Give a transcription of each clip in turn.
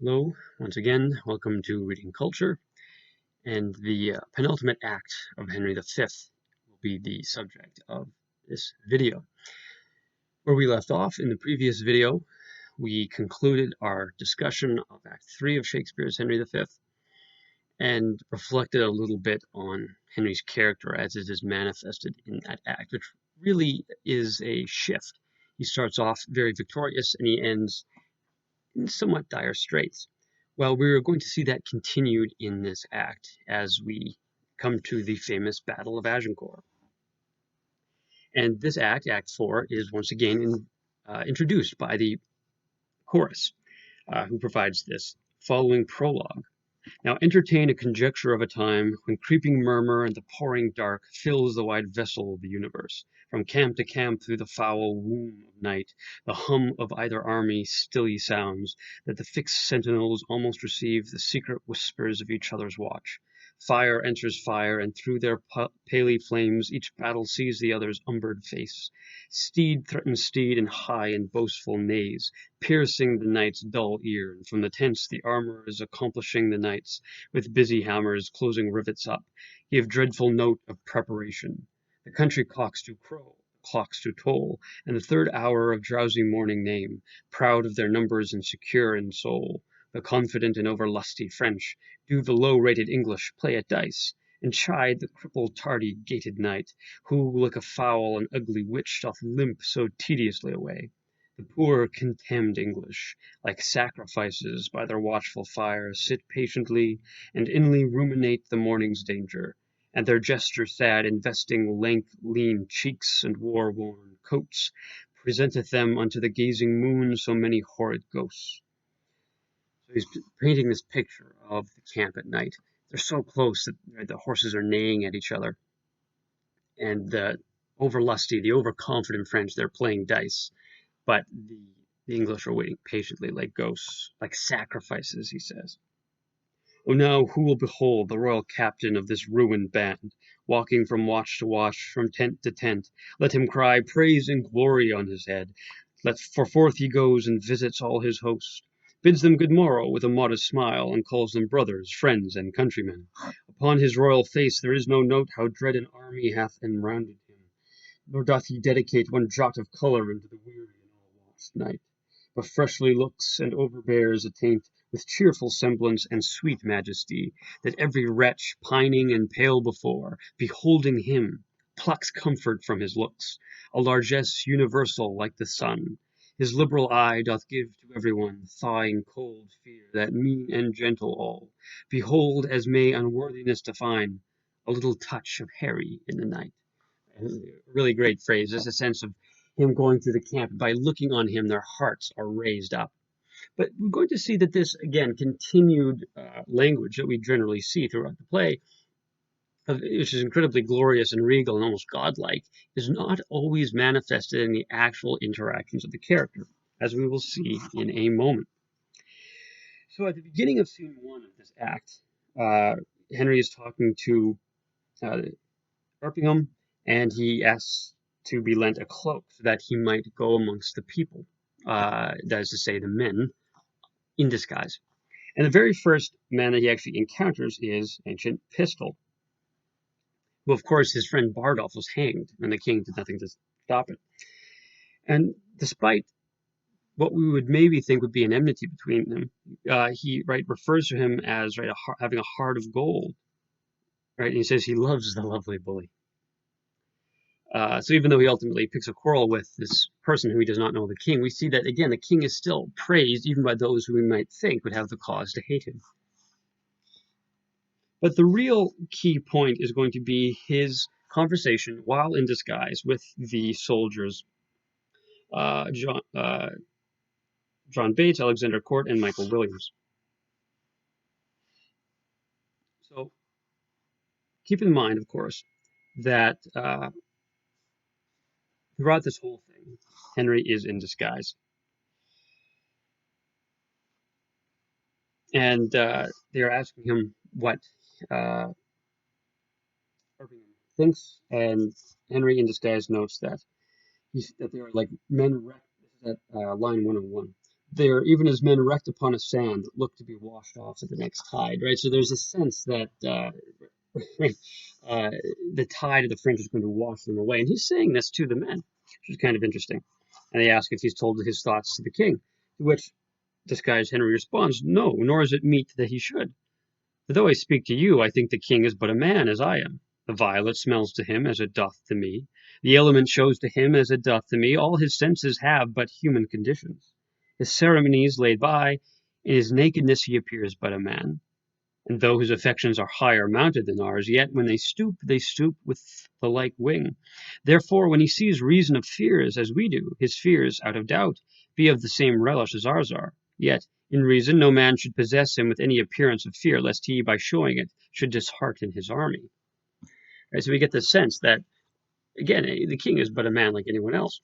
Hello, once again, welcome to Reading Culture, and the penultimate act of Henry V will be the subject of this video. Where we left off in the previous video, we concluded our discussion of Act 3 of Shakespeare's Henry V and reflected a little bit on Henry's character as it is manifested in that act, which really is a shift. He starts off very victorious and he ends in somewhat dire straits. Well, we're going to see that continued in this act as we come to the famous Battle of Agincourt. And this act, Act 4, is once again introduced by the chorus, who provides this following prologue. Now entertain a conjecture of a time when creeping murmur and the pouring dark fills the wide vessel of the universe. From camp to camp through the foul womb of night, the hum of either army stilly sounds, that the fixed sentinels almost receive the secret whispers of each other's watch. Fire enters fire, and through their paly flames each battle sees the other's umbered face. Steed threatens steed, and high and boastful neighs, piercing the knight's dull ear, and from the tents the armourers accomplishing the knights, with busy hammers closing rivets up, give dreadful note of preparation. The country cocks do crow, the clocks do toll, and the third hour of drowsy morning name, proud of their numbers and secure in soul. The confident and over-lusty French do the low-rated English play at dice, and chide the crippled tardy gated knight, who, like a foul and ugly witch, doth limp so tediously away. The poor contemned English, like sacrifices by their watchful fire, sit patiently, and inly ruminate the morning's danger, and their gesture sad, investing lank lean cheeks and war-worn coats, presenteth them unto the gazing moon so many horrid ghosts. So he's painting this picture of the camp at night. They're so close that the horses are neighing at each other. And the over-lusty, the overconfident French, they're playing dice. But the English are waiting patiently like ghosts, like sacrifices, he says. Oh, now who will behold the royal captain of this ruined band, walking from watch to watch, from tent to tent? Let him cry praise and glory on his head. For forth he goes and visits all his host, bids them good morrow with a modest smile, and calls them brothers, friends, and countrymen. Upon his royal face there is no note how dread an army hath enrounded him, nor doth he dedicate one jot of colour into the weary and all-watched night, but freshly looks and overbears attaint with cheerful semblance and sweet majesty, that every wretch, pining and pale before, beholding him, plucks comfort from his looks, a largesse universal like the sun. His liberal eye doth give to every one, thawing cold fear, that mean and gentle all behold as may unworthiness define, a little touch of Harry in the night. A really great phrase. There's a sense of him going through the camp. By looking on him, their hearts are raised up. But we're going to see that this, again, continued language that we generally see throughout the play, which is incredibly glorious and regal and almost godlike, is not always manifested in the actual interactions of the character, as we will see in a moment. So at the beginning of scene 1 of this act, Henry is talking to Erpingham, and he asks to be lent a cloak so that he might go amongst the people, that is to say, the men, in disguise. And the very first man that he actually encounters is ancient Pistol, who, of course, his friend Bardolph was hanged, and the king did nothing to stop it. And despite what we would maybe think would be an enmity between them, he refers to him as having a heart of gold. And he says he loves the lovely bully. So even though he ultimately picks a quarrel with this person who he does not know, the king, we see that, again, the king is still praised even by those who we might think would have the cause to hate him. But the real key point is going to be his conversation while in disguise with the soldiers, John Bates, Alexander Court, and Michael Williams. So keep in mind, of course, that throughout this whole thing, Henry is in disguise. And they are asking him what Erpingham thinks, and Henry in disguise notes that they are like men wrecked. This is at line 101. There, even as men wrecked upon a sand, look to be washed off at the next tide, right? So there's a sense that the tide of the French is going to wash them away. And he's saying this to the men, which is kind of interesting. And they ask if he's told his thoughts to the king, to which disguised Henry responds, "No, nor is it meet that he should. For though I speak to you, I think the king is but a man, as I am. The violet smells to him as it doth to me. The element shows to him as it doth to me. All his senses have but human conditions. His ceremonies laid by, in his nakedness he appears but a man. And though his affections are higher mounted than ours, yet when they stoop with the like wing. Therefore, when he sees reason of fears as we do, his fears, out of doubt, be of the same relish as ours are. Yet, in reason, no man should possess him with any appearance of fear, lest he, by showing it, should dishearten his army." Right, so we get the sense that, again, the king is but a man like anyone else.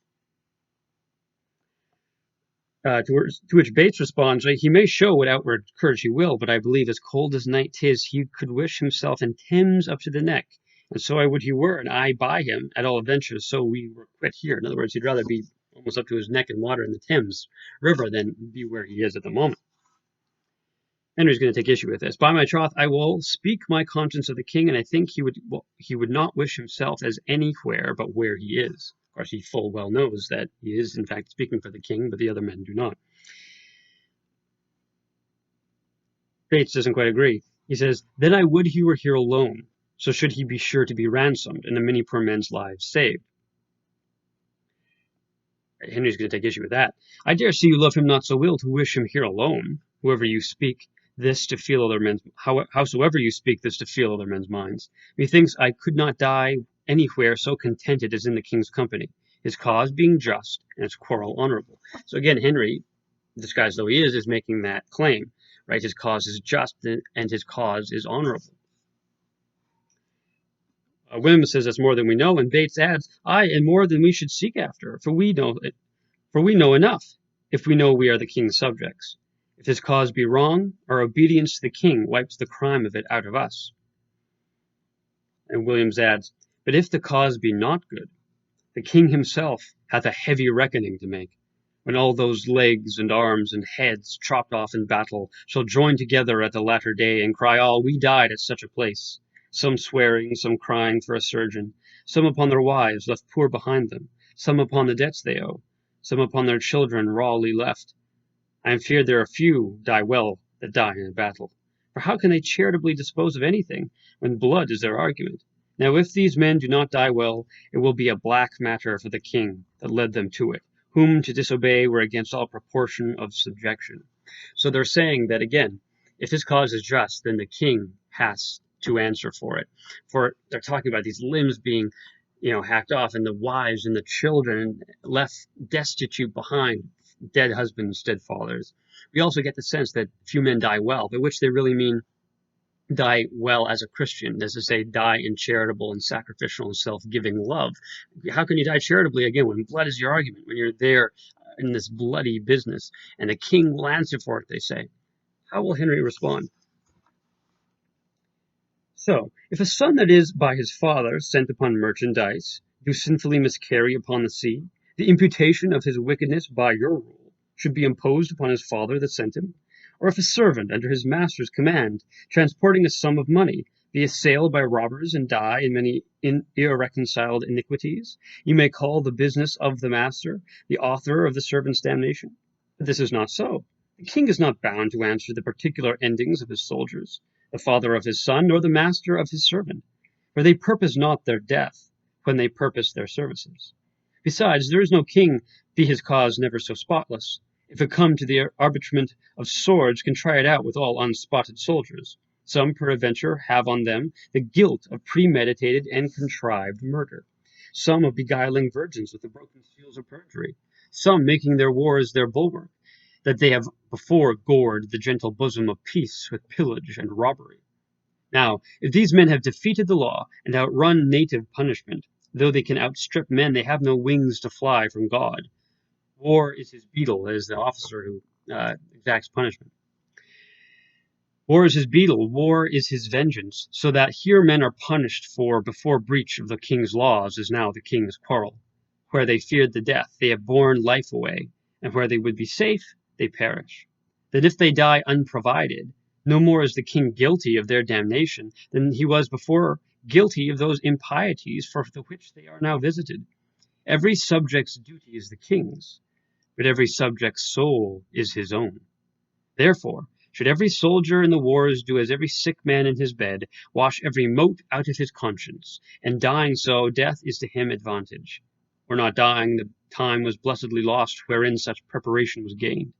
To which Bates responds, "He may show what outward courage he will, but I believe as cold as night 'tis, he could wish himself in Thames up to the neck, and so I would he were, and I by him, at all adventures, so we were quit here." In other words, he'd rather be almost up to his neck in water in the Thames River than be where he is at the moment. Henry's going to take issue with this. "By my troth, I will speak my conscience of the king, and I think he would not wish himself as anywhere but where he is." Of course, he full well knows that he is, in fact, speaking for the king, but the other men do not. Bates doesn't quite agree. He says, "Then I would he were here alone, so should he be sure to be ransomed, and the many poor men's lives saved." Henry's going to take issue with that. "I dare see you love him not so ill to wish him here alone, whoever you speak this to feel other men's, howsoever you speak this to feel other men's minds. Methinks I could not die anywhere so contented as in the king's company, his cause being just and his quarrel honorable." So again, Henry, disguised though he is making that claim, right? His cause is just and his cause is honorable. William says that's more than we know, and Bates adds, "Aye, and more than we should seek after, for we know enough, if we know we are the king's subjects. If his cause be wrong, our obedience to the king wipes the crime of it out of us." And Williams adds, "But if the cause be not good, the king himself hath a heavy reckoning to make, when all those legs and arms and heads chopped off in battle shall join together at the latter day, and cry all, we died at such a place, some swearing, some crying for a surgeon, some upon their wives left poor behind them, some upon the debts they owe, some upon their children rawly left. I am feared there are few die well that die in a battle. For how can they charitably dispose of anything, when blood is their argument? Now if these men do not die well, it will be a black matter for the king that led them to it, whom to disobey were against all proportion of subjection." So they're saying that, again, if his cause is just, then the king has to answer for it. For they're talking about these limbs being, hacked off, and the wives and the children left destitute behind, dead husbands, dead fathers. We also get the sense that few men die well, by which they really mean die well as a Christian. That is to say, die in charitable and sacrificial and self-giving love. How can you die charitably, again, when blood is your argument, when you're there in this bloody business, and the king will answer for it, they say. How will Henry respond? "So, if a son that is by his father sent upon merchandise do sinfully miscarry upon the sea, the imputation of his wickedness by your rule should be imposed upon his father that sent him? Or if a servant under his master's command, transporting a sum of money, be assailed by robbers and die in many irreconciled iniquities, you may call the business of the master the author of the servant's damnation. But this is not so. The king is not bound to answer the particular endings of his soldiers, the father of his son, nor the master of his servant, for they purpose not their death when they purpose their services. Besides, there is no king, be his cause never so spotless, if it come to the arbitrament of swords, can try it out with all unspotted soldiers. Some peradventure have on them the guilt of premeditated and contrived murder, some of beguiling virgins with the broken seals of perjury, some making their wars their bulwark, that they have before gored the gentle bosom of peace with pillage and robbery. Now, if these men have defeated the law and outrun native punishment, though they can outstrip men, they have no wings to fly from God. War is his beetle, as the officer who exacts punishment. War is his beetle, war is his vengeance, so that here men are punished for before breach of the king's laws is now the king's quarrel. Where they feared the death, they have borne life away, and where they would be safe, they perish. That if they die unprovided, no more is the king guilty of their damnation than he was before guilty of those impieties for the which they are now visited. Every subject's duty is the king's, but every subject's soul is his own. Therefore, should every soldier in the wars do as every sick man in his bed, wash every mote out of his conscience, and dying so, death is to him advantage. Or not dying, the time was blessedly lost wherein such preparation was gained.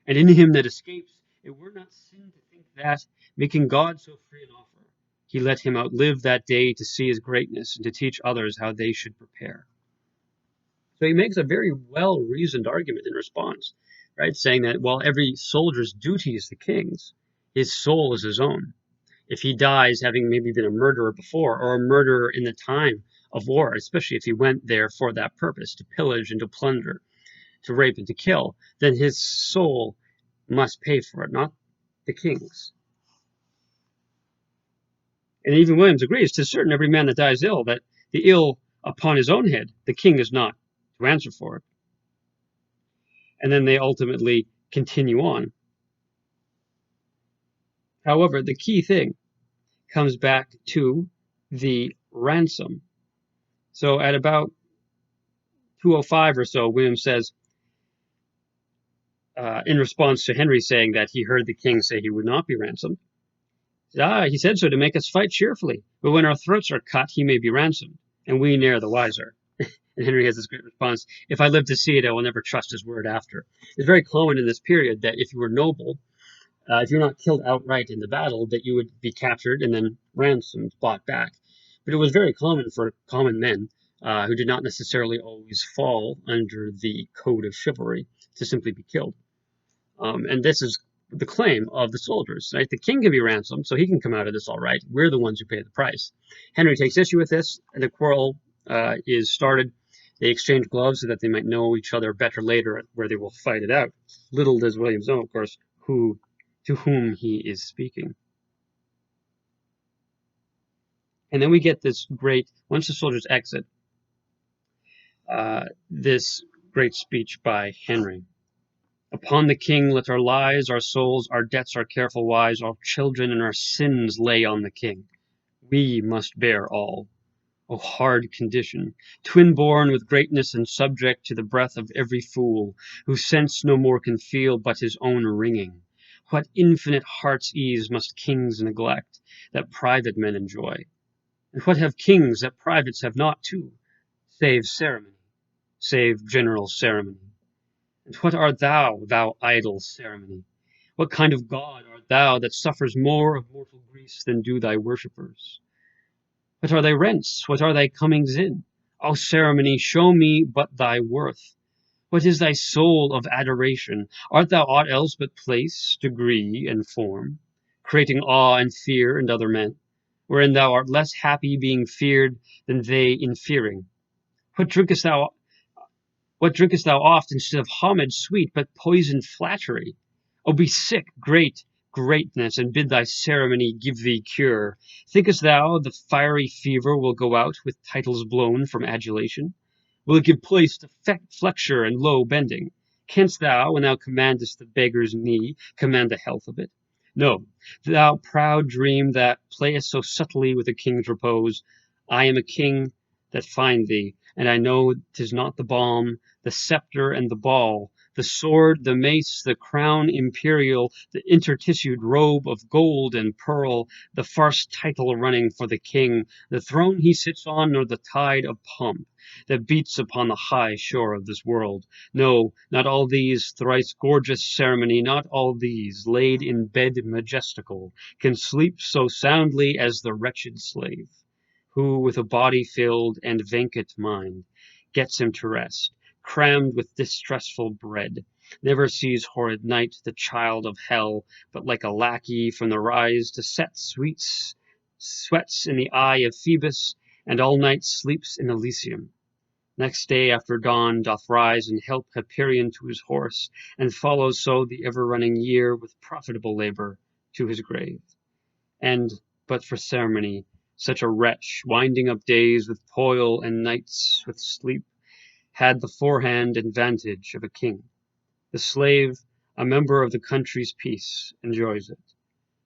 And in him that escapes, it were not sin to think that, making God so free an offer, he let him outlive that day to see his greatness and to teach others how they should prepare. So he makes a very well-reasoned argument in response, right? Saying that while every soldier's duty is the king's, his soul is his own. If he dies having maybe been a murderer before, or a murderer in the time of war, especially if he went there for that purpose, to pillage and to plunder, to rape and to kill, then his soul must pay for it, not the king's. And even Williams agrees, 'tis certain every man that dies ill, that the ill upon his own head, the king is not to answer for it. And then they ultimately continue on. However, the key thing comes back to the ransom. So at about 2:05 or so, William says, in response to Henry saying that he heard the king say he would not be ransomed, he said so to make us fight cheerfully, but when our throats are cut, he may be ransomed, and we ne'er the wiser. And Henry has this great response, if I live to see it, I will never trust his word after. It's very common in this period that if you were noble, if you're not killed outright in the battle, that you would be captured and then ransomed, bought back. But it was very common for common men who did not necessarily always fall under the code of chivalry to simply be killed. And this is the claim of the soldiers, right? The king can be ransomed, so he can come out of this all right. We're the ones who pay the price. Henry takes issue with this, and the quarrel is started. They exchange gloves so that they might know each other better later, where they will fight it out. Little does Williams know, of course, to whom he is speaking. And then we get this great, once the soldiers exit, this great speech by Henry. Upon the king let our lives, our souls, our debts, our careful wise, our children and our sins lay on the king. We must bear all. O hard condition, twin-born with greatness and subject to the breath of every fool, whose sense no more can feel but his own wringing. What infinite heart's ease must kings neglect, that private men enjoy? And what have kings that privates have not too, save ceremony, save general ceremony? And what art thou, thou idle ceremony? What kind of God art thou that suffers more of mortal griefs than do thy worshippers? What are thy rents? What are thy comings in? O ceremony, show me but thy worth. What is thy soul of adoration? Art thou aught else but place, degree, and form, creating awe and fear in other men, wherein thou art less happy being feared than they in fearing? What drinkest thou oft instead of homage sweet, but poisoned flattery? O be sick, greatness, and bid thy ceremony give thee cure. Thinkest thou the fiery fever will go out with titles blown from adulation? Will it give place to flexure and low bending? Canst thou, when thou commandest the beggar's knee, command the health of it? No, thou proud dream that playest so subtly with a king's repose. I am a king that find thee, and I know 'tis not the balm, the sceptre and the ball, the sword, the mace, the crown imperial, the intertissued robe of gold and pearl, the farce title running for the king, the throne he sits on, nor the tide of pomp that beats upon the high shore of this world. No, not all these thrice gorgeous ceremony, not all these, laid in bed majestical, can sleep so soundly as the wretched slave, who with a body filled and vacant mind gets him to rest, crammed with distressful bread, never sees horrid night, the child of hell, but like a lackey from the rise to set sweats in the eye of Phoebus, and all night sleeps in Elysium. Next day after dawn doth rise and help Hyperion to his horse, and follows so the ever-running year with profitable labor to his grave. And but for ceremony, such a wretch, winding up days with toil and nights with sleep, had the forehand advantage of a king. The slave A member of the country's peace enjoys it,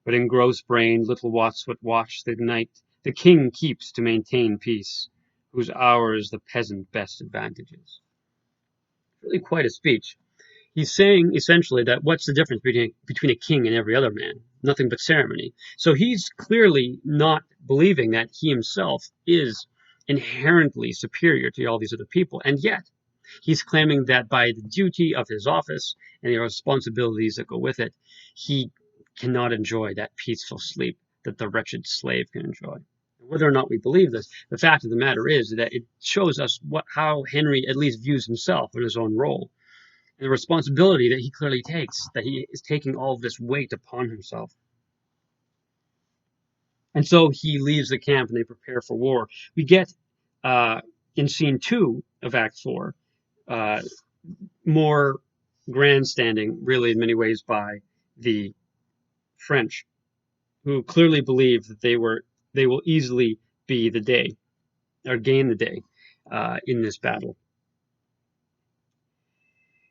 but engrossed brain little wots what watch the night the king keeps to maintain peace, whose hours the peasant best advantages. Really quite a speech. He's saying essentially that what's the difference between a king and every other man? Nothing but ceremony. So he's clearly not believing that he himself is inherently superior to all these other people, and yet he's claiming that by the duty of his office and the responsibilities that go with it, he cannot enjoy that peaceful sleep that the wretched slave can enjoy. Whether or not we believe this, the fact of the matter is that it shows us how Henry at least views himself in his own role, and the responsibility that he clearly takes, that he is taking all of this weight upon himself. And so he leaves the camp and they prepare for war. We get in scene 2 of Act 4 more grandstanding, really, in many ways, by the French, who clearly believe that they will easily be the day or gain the day in this battle.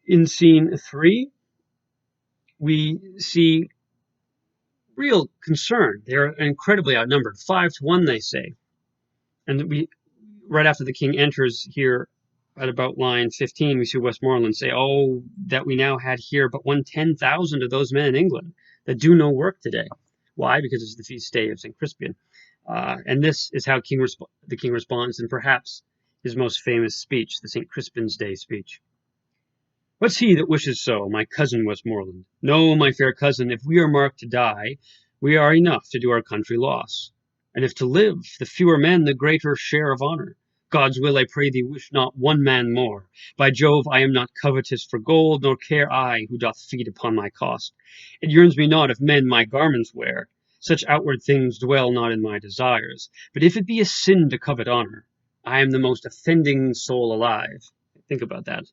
In scene 3, we see real concern. They're incredibly outnumbered, 5-1, they say. And right after the king enters here at about line 15, we see Westmoreland say, "Oh, that we now had here but 1/10,000 of those men in England that do no work today." Why? Because it's the feast day of St. Crispin. And this is how the king responds in perhaps his most famous speech, the St. Crispin's Day speech. "What's he that wishes so, my cousin Westmoreland? No, my fair cousin, if we are marked to die, we are enough to do our country loss. And if to live, the fewer men, the greater share of honour. God's will, I pray thee, wish not one man more. By Jove, I am not covetous for gold, nor care I who doth feed upon my cost. It yearns me not if men my garments wear. Such outward things dwell not in my desires. But if it be a sin to covet honour, I am the most offending soul alive." Think about that.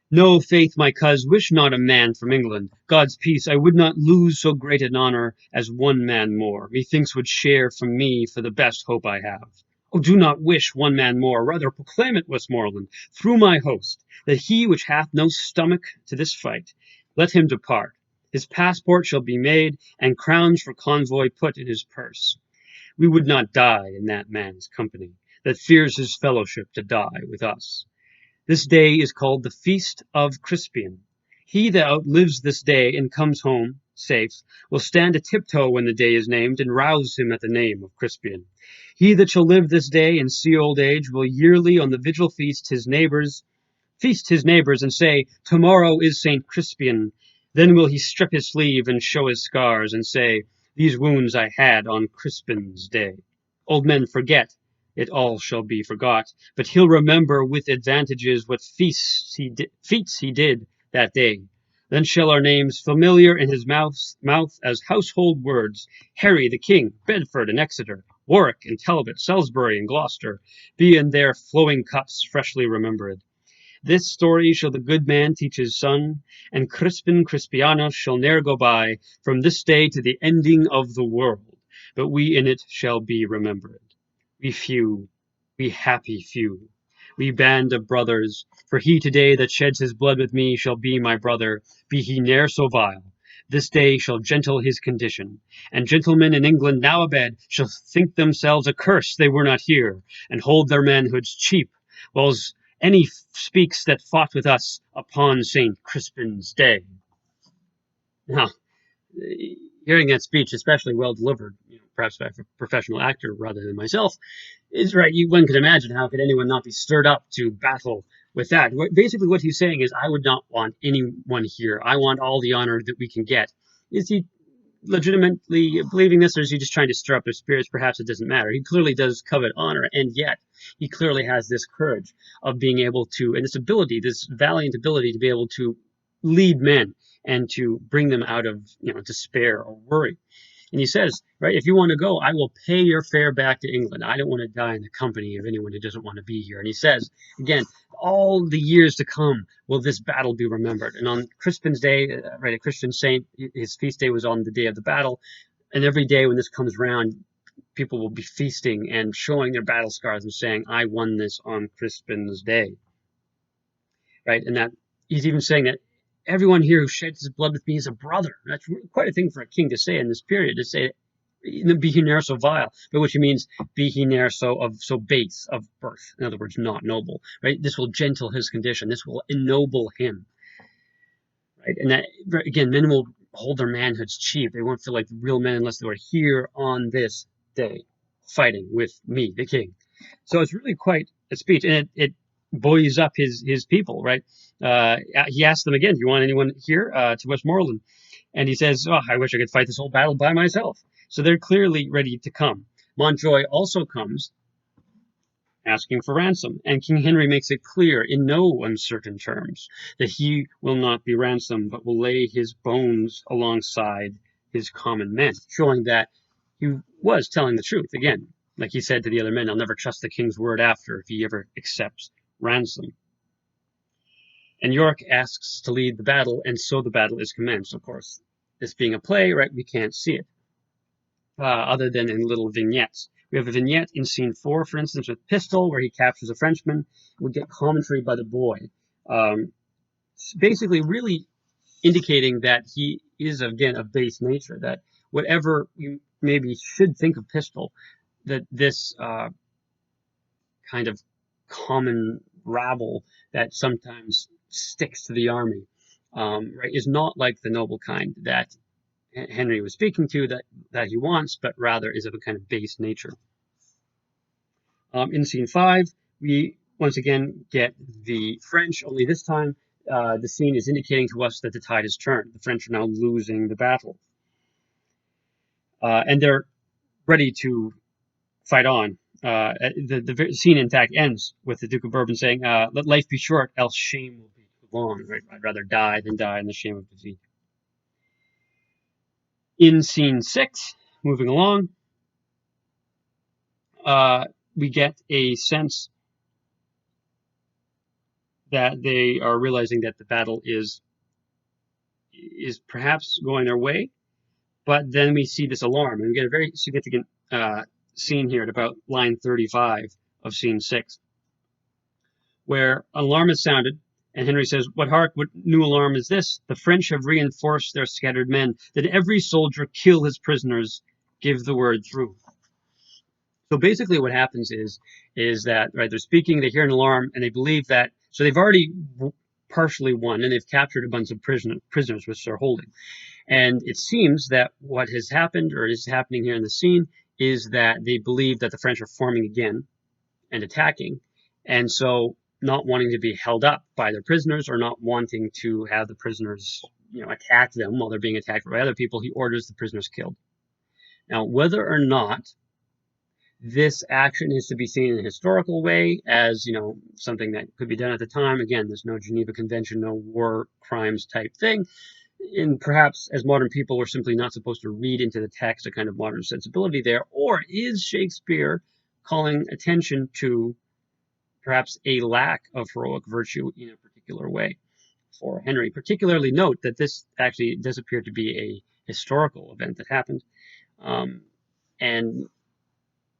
"No, faith, my coz, wish not a man from England. God's peace, I would not lose so great an honour as one man more, methinks would share from me for the best hope I have. Oh, do not wish one man more, rather proclaim it, Westmoreland, through my host, that he which hath no stomach to this fight, let him depart. His passport shall be made, and crowns for convoy put in his purse. We would not die in that man's company, that fears his fellowship to die with us. This day is called the Feast of Crispian. He that outlives this day and comes home safe will stand a tiptoe when the day is named, and rouse him at the name of Crispian. He that shall live this day and see old age will yearly on the vigil feast his neighbours and say, Tomorrow is St. Crispian. Then will he strip his sleeve and show his scars, and say, These wounds I had on Crispin's day. Old men forget, it all shall be forgot, but he'll remember with advantages what feats he did that day. Then shall our names, familiar in his mouth as household words, Harry the King, Bedford and Exeter, Warwick and Talbot, Salisbury and Gloucester, be in their flowing cups freshly remembered. This story shall the good man teach his son, and Crispin Crispianus shall ne'er go by from this day to the ending of the world, but we in it shall be remembered. We few, we happy few, we band of brothers, for he today that sheds his blood with me shall be my brother, be he ne'er so vile. This day shall gentle his condition, and gentlemen in England now abed shall think themselves accursed they were not here, and hold their manhoods cheap, whiles any speaks that fought with us upon St. Crispin's day." Now, hearing that speech, especially well delivered, perhaps by a professional actor rather than myself, is right. One could imagine how could anyone not be stirred up to battle with that. Basically, what he's saying is, I would not want anyone here. I want all the honor that we can get. Is he legitimately believing this, or is he just trying to stir up their spirits? Perhaps it doesn't matter. He clearly does covet honor, and yet he clearly has this courage of being able to, and this ability, this valiant ability to be able to lead men and to bring them out of despair or worry. And he says, right, if you want to go, I will pay your fare back to England. I don't want to die in the company of anyone who doesn't want to be here. And he says, again, all the years to come will this battle be remembered. And on Crispin's day, right, a Christian saint, his feast day was on the day of the battle. And every day when this comes around, people will be feasting and showing their battle scars and saying, I won this on Crispin's day. Right? And that he's even saying that everyone here who sheds his blood with me is a brother. That's quite a thing for a king to say in this period, to say, be he ne'er so vile, by which he means, be he ne'er so base of birth. In other words, not noble, right? This will gentle his condition. This will ennoble him, right? And that, again, men will hold their manhoods cheap. They won't feel like real men unless they were here on this day, fighting with me, the king. So it's really quite a speech, and it buoys up his people, right? He asks them again, "Do you want anyone here to Westmoreland?" And he says, "Oh, I wish I could fight this whole battle by myself." So they're clearly ready to come. Montjoy also comes, asking for ransom, and King Henry makes it clear in no uncertain terms that he will not be ransomed, but will lay his bones alongside his common men, showing that he was telling the truth. Again, like he said to the other men, I'll never trust the king's word after if he ever accepts ransom. And York asks to lead the battle, and so the battle is commenced. Of course, this being a play, right, we can't see it, other than in little vignettes. We have a vignette in scene 4, for instance, with Pistol, where he captures a Frenchman. We get commentary by the boy, basically really indicating that he is, again, of base nature, that whatever you maybe should think of Pistol, that this kind of common rabble that sometimes sticks to the army, right, is not like the noble kind that Henry was speaking to, that he wants, but rather is of a kind of base nature. In scene 5, we once again get the French, only this time the scene is indicating to us that the tide has turned. The French are now losing the battle. And they're ready to fight on. The scene, in fact, ends with the Duke of Bourbon saying, let life be short, else shame will be too long. Right? I'd rather die than die in the shame of defeat. In scene 6, moving along, we get a sense that they are realizing that the battle is perhaps going their way, but then we see this alarm, and we get a very significant scene here at about line 35 of scene 6, where an alarm is sounded, and Henry says, "What hark, what new alarm is this? The French have reinforced their scattered men. That every soldier kill his prisoners, give the word through." So basically what happens is that, right, they're speaking, they hear an alarm, and they believe that, so they've already partially won, and they've captured a bunch of prisoners which they're holding. And it seems that what has happened, or is happening here in the scene, is that they believe that the French are forming again and attacking, and so not wanting to be held up by their prisoners, or not wanting to have the prisoners, attack them while they're being attacked by other people, he orders the prisoners killed. Now, whether or not this action is to be seen in a historical way as, something that could be done at the time. Again, there's no Geneva Convention, no war crimes type thing. And perhaps as modern people, we're simply not supposed to read into the text a kind of modern sensibility there. Or is Shakespeare calling attention to perhaps a lack of heroic virtue in a particular way for Henry? Particularly note that this actually does appear to be a historical event that happened. And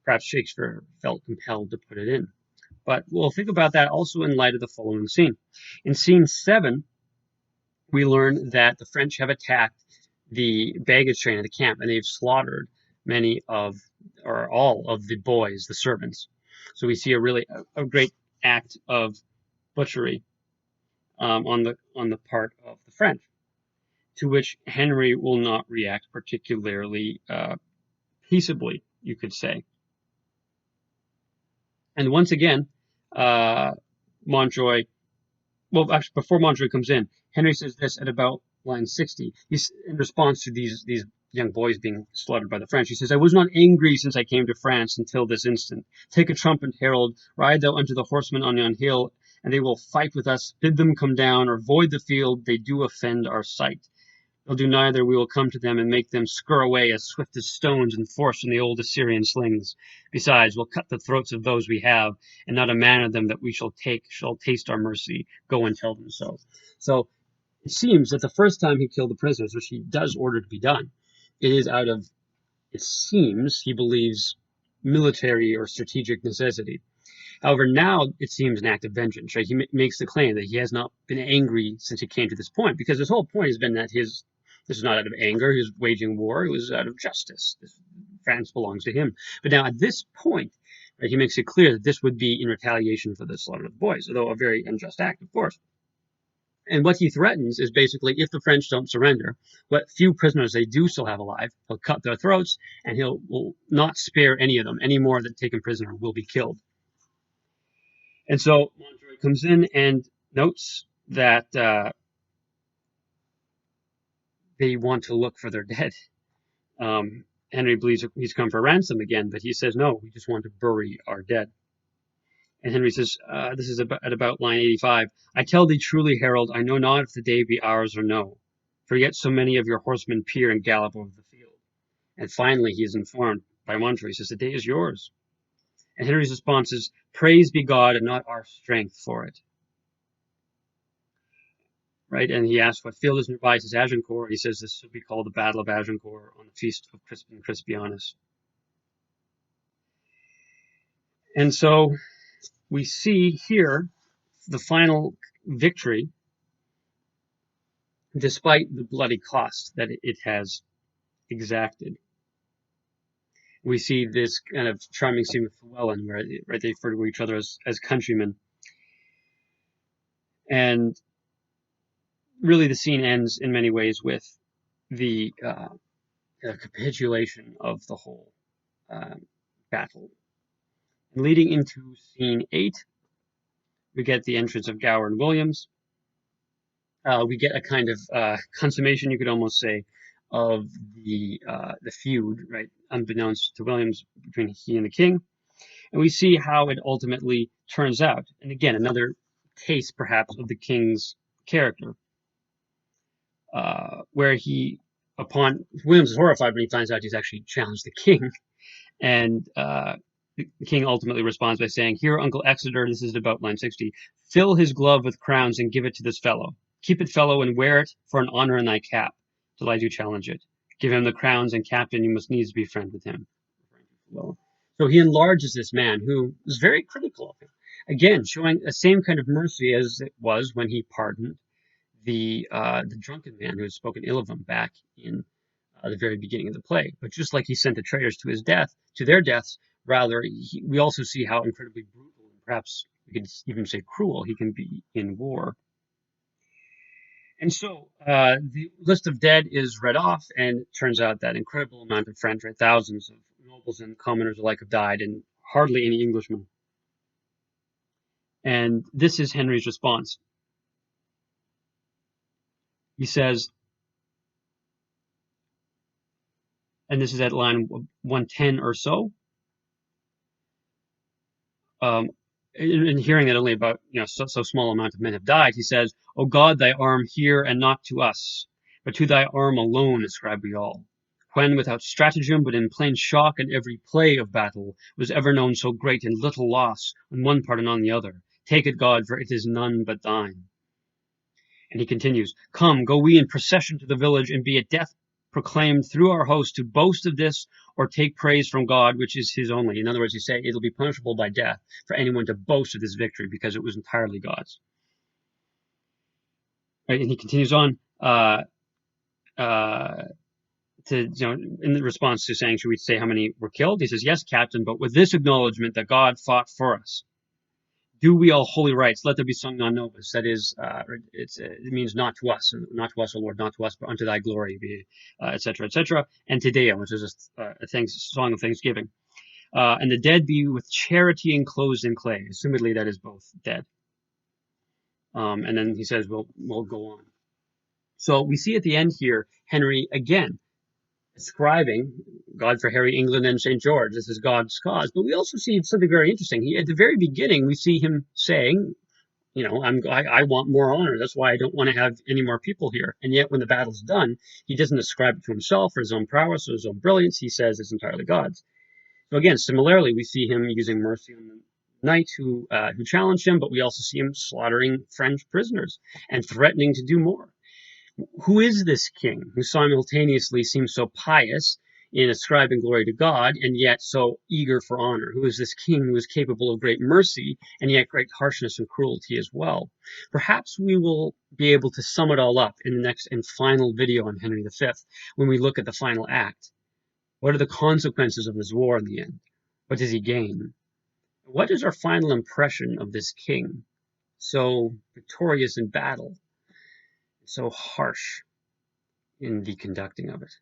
perhaps Shakespeare felt compelled to put it in. But we'll think about that also in light of the following scene. In scene 7, we learn that the French have attacked the baggage train at the camp, and they've slaughtered many of, or all of, the boys, the servants. So we see a great act of butchery on the part of the French, to which Henry will not react particularly peaceably, you could say. And once again, Montjoy, well, actually, before Montjoy comes in, Henry says this at about line 60. He's in response to these young boys being slaughtered by the French. He says, "I was not angry since I came to France until this instant. Take a trumpet, herald, ride thou unto the horsemen on yon hill, and they will fight with us. Bid them come down, or void the field, they do offend our sight. They'll do neither, we will come to them and make them scur away as swift as stones enforced in the old Assyrian slings. Besides, we'll cut the throats of those we have, and not a man of them that we shall take shall taste our mercy. Go and tell them so." So it seems that the first time he killed the prisoners, which he does order to be done, it is out of, it seems, he believes, military or strategic necessity. However, now it seems an act of vengeance, right? He makes the claim that he has not been angry since he came to this point, because his whole point has been that this is not out of anger, he was waging war, it was out of justice. France belongs to him. But now at this point, right, he makes it clear that this would be in retaliation for the slaughter of the boys, although a very unjust act, of course. And what he threatens is basically, if the French don't surrender, what few prisoners they do still have alive, he'll cut their throats, and will not spare any of them. Any more that taken prisoner will be killed. And so Montjoy comes in and notes that they want to look for their dead. Henry believes he's come for ransom again, but he says, no, we just want to bury our dead. And Henry says, this is at about line 85, I tell thee truly, Harold, I know not if the day be ours or no, for yet so many of your horsemen peer and gallop over the field. And finally he is informed by Montjoy, he says, the day is yours. And Henry's response is, praise be God and not our strength for it. Right, and he asks what field is nearby. He says Agincourt. He says this should be called the Battle of Agincourt on the feast of Crispin Crispianus. And so we see here the final victory, despite the bloody cost that it has exacted. We see this kind of charming scene with Llewellyn, where they refer to each other as countrymen. And really the scene ends in many ways with the capitulation of the whole battle. And leading into scene 8, we get the entrance of Gower and Williams. We get a kind of consummation, you could almost say, of the feud, right, unbeknownst to Williams, between he and the king. And we see how it ultimately turns out. And again, another taste, perhaps, of the king's character, where Williams is horrified when he finds out he's actually challenged the king. And the king ultimately responds by saying, here, Uncle Exeter, this is about line 60, fill his glove with crowns and give it to this fellow. Keep it, fellow, and wear it for an honor in thy cap, till I do challenge it. Give him the crowns, and captain, you must needs be friend with him. So he enlarges this man who was very critical of him. Again, showing the same kind of mercy as it was when he pardoned the drunken man who had spoken ill of him back in the very beginning of the play. But just like he sent the traitors to their deaths, rather, we also see how incredibly brutal, and perhaps we could even say cruel, he can be in war. And so the list of dead is read off, and it turns out that incredible amount of French, right, thousands of nobles and commoners alike have died, and hardly any Englishmen. And this is Henry's response. He says, and this is at line 110 or so, in hearing that only about so small amount of men have died, he says, O God, thy arm hear, and not to us, but to thy arm alone ascribe we all. When without stratagem, but in plain shock, and every play of battle, was ever known so great and little loss on one part and on the other. Take it, God, for it is none but thine. And he continues, come, go we in procession to the village, and be at death proclaimed through our host, to boast of this, or take praise from God, which is his only. In other words, he say it'll be punishable by death for anyone to boast of this victory, because it was entirely God's. Right, and he continues on in the response to saying, should we say how many were killed? He says, yes, captain, but with this acknowledgement that God fought for us. Do we all holy rites, let there be sung non nobis. That is, it means not to us, O Lord, not to us, but unto thy glory be, etc., etc. And Te Deum, which is a song of thanksgiving. And the dead be with charity enclosed in clay. Assumedly, that is both dead. And then he says, we'll go on. So we see at the end here, Henry again ascribing God for Harry, England, and St. George. This is God's cause. But we also see something very interesting. At the very beginning, we see him saying, I want more honor. That's why I don't want to have any more people here. And yet, when the battle's done, he doesn't ascribe it to himself or his own prowess or his own brilliance. He says it's entirely God's. So again, similarly, we see him using mercy on the knight who challenged him, but we also see him slaughtering French prisoners and threatening to do more. Who is this king who simultaneously seems so pious, in ascribing glory to God, and yet so eager for honor? Who is this king who is capable of great mercy, and yet great harshness and cruelty as well? Perhaps we will be able to sum it all up in the next and final video on Henry V, when we look at the final act. What are the consequences of this war in the end? What does he gain? What is our final impression of this king, so victorious in battle, so harsh in the conducting of it?